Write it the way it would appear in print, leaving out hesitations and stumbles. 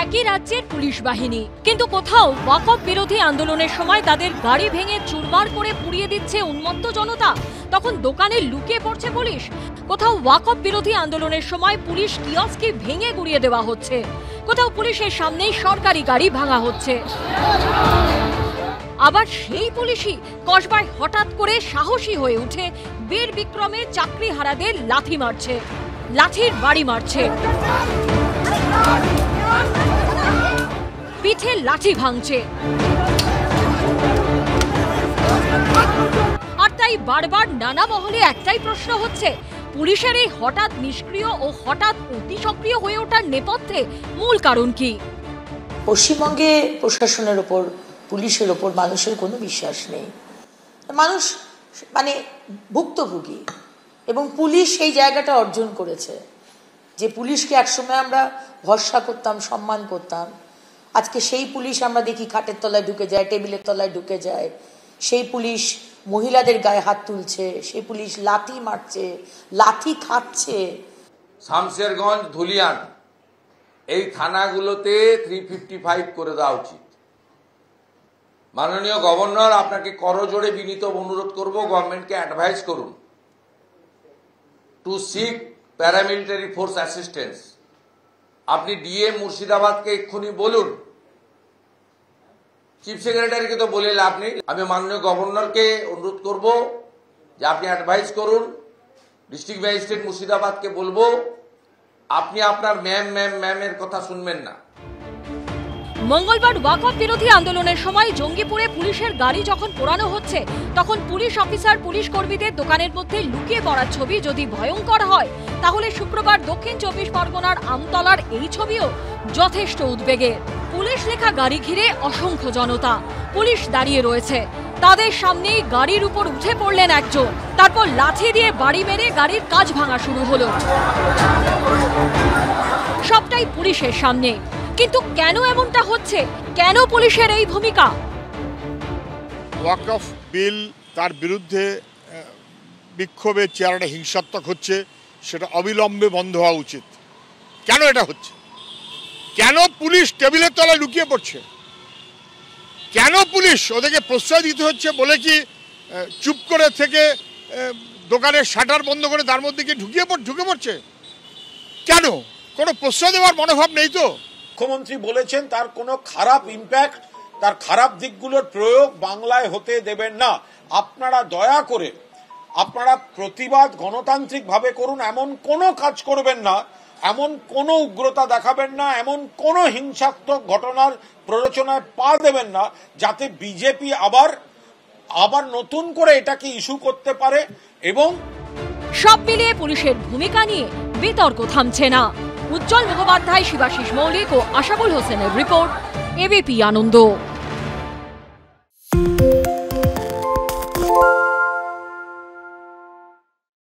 একই রাজ্যের পুলিশ বাহিনী, কিন্তু কোথাও ওয়াকফ বিরোধী আন্দোলনের সময় তাদের গাড়ি ভেঙে চুরমার করে পুড়িয়ে দিচ্ছে উন্মত্ত জনতা, তখন দোকানে লুকিয়ে পড়ছে পুলিশ। কোথাও ওয়াকফ বিরোধী আন্দোলনের সময় পুলিশ কিয়স্ক ভেঙে গুড়িয়ে দেওয়া হচ্ছে, কোথাও পুলিশের সামনেই সরকারি গাড়ি ভাঙা হচ্ছে। আবার সেই পুলিশই কসবায় হঠাৎ করে সাহসী হয়ে উঠে বীর বিক্রমে চাকরিহারাদের লাথি মারছে, লাঠির বাড়ি মারছে, পিঠে লাঠি ভাঙছে। আর তাই বারবার নানা মহলে একটাই প্রশ্ন হচ্ছে, পুলিশের এই হঠাৎ নিষ্ক্রিয় ও হঠাৎ অতি সক্রিয় হয়ে ওঠার নেপথ্যে মূল কারণ কি? পশ্চিমবঙ্গে প্রশাসনের ওপর, পুলিশের ওপর মানুষের কোনো বিশ্বাস নেই। মানুষ মানে ভুক্তভোগী, এবং পুলিশ সেই জায়গাটা অর্জন করেছে যে পুলিশকে একসময় আমরা ভরসা করতাম, সম্মান করতাম। আজকে সেই পুলিশ আমরা দেখি খাটের তলায় ঢুকে যায়, টেবিলের তলায় ঢুকে যায়। সেই পুলিশ মহিলাদের গায়ে হাত তুলছে, সেই পুলিশ লাথি মারছে, লাথি খাচ্ছে। শামশেরগঞ্জ, ধুলিয়ান এই থানাগুলোতে 355 করে দেওয়া উচিত। মাননীয় গভর্নর, আপনাকে করজোড়ে বিনীত অনুরোধ করব, গভর্নমেন্টকে অ্যাডভাইস করুন to seek paramilitary force assistance. আপনি ডিএম মুর্শিদাবাদকে এক্ষুনি বলুন, চিফ সেক্রেটারিকে তো বলে লাভ নেই। আমি মাননীয় গভর্নরকে অনুরোধ করব যে আপনি অ্যাডভাইস করুন। ডিস্ট্রিক্ট ম্যাজিস্ট্রেট মুর্শিদাবাদকে বলবো, আপনি আপনার ম্যামের কথা শুনবেন না। মঙ্গলবার ওয়াকফ বিরোধী আন্দোলনের সময় জঙ্গিপুরে পুলিশের গাড়ি যখন পোড়ানো হচ্ছে, তখন পুলিশ অফিসার পুলিশ কর্মীদের দোকানের মধ্যে লুকিয়ে পড়ার ছবি যদি ভয়ঙ্কর হয়, তাহলে শুক্রবার দক্ষিণ 24 পরগনার আমতলার এই ছবিও যথেষ্ট উদ্বেগের। পুলিশ লেখা গাড়ি ঘিরে অসংখ্য জনতা, পুলিশ দাঁড়িয়ে রয়েছে, তাদের সামনেই গাড়ির উপর উঠে পড়লেন একজন, তারপর লাঠি দিয়ে বাড়ি মেরে গাড়ির কাঁচ ভাঙা শুরু হলো। সবটাই পুলিশের সামনে। কিন্তু কেন এমনটা হচ্ছে? কেন পুলিশের এই ভূমিকা? ওয়াকফ বিল, তার বিরুদ্ধে বিক্ষোভের চেহারাটা হিংসাত্মক হচ্ছে, সেটা অবিলম্বে বন্ধ হওয়া উচিত। কেন এটা হচ্ছে? কেন পুলিশ টেবিলের তলায় লুকিয়ে পড়ছে? কেন পুলিশ ওদেরকে প্রশ্রয় দিতে হচ্ছে বলে কি চুপ করে থেকে দোকানের শাটার বন্ধ করে তার মধ্যে কি ঢুকে পড়ছে? কেন? কোনো প্রশ্রয় দেওয়ার মনোভাব নেই তো? মুখ্যমন্ত্রী বলেছেন তার কোনো খারাপ ইম্প্যাক্ট, তার খারাপ দিকগুলোর প্রয়োগ বাংলায় হতে দেবেন না। আপনারা দয়া করে আপনারা প্রতিবাদ গণতান্ত্রিক ভাবে করুন, এমন কোনো কাজ করবেন না, এমন কোনো উগ্রতা দেখাবেন না, এমন কোনো হিংসাত্মক ঘটনার প্ররোচনায় পা দেবেন না যাতে বিজেপি আবার নতুন করে এটাকে ইস্যু করতে পারে। এবং সব মিলিয়ে পুলিশের ভূমিকা নিয়ে বিতর্ক থামছে না। উজ্জ্বল মুখোপাধ্যায়, শিবাশিস মৌলিক ও আশাবুল হোসেনের রিপোর্ট, এবিপি আনন্দ।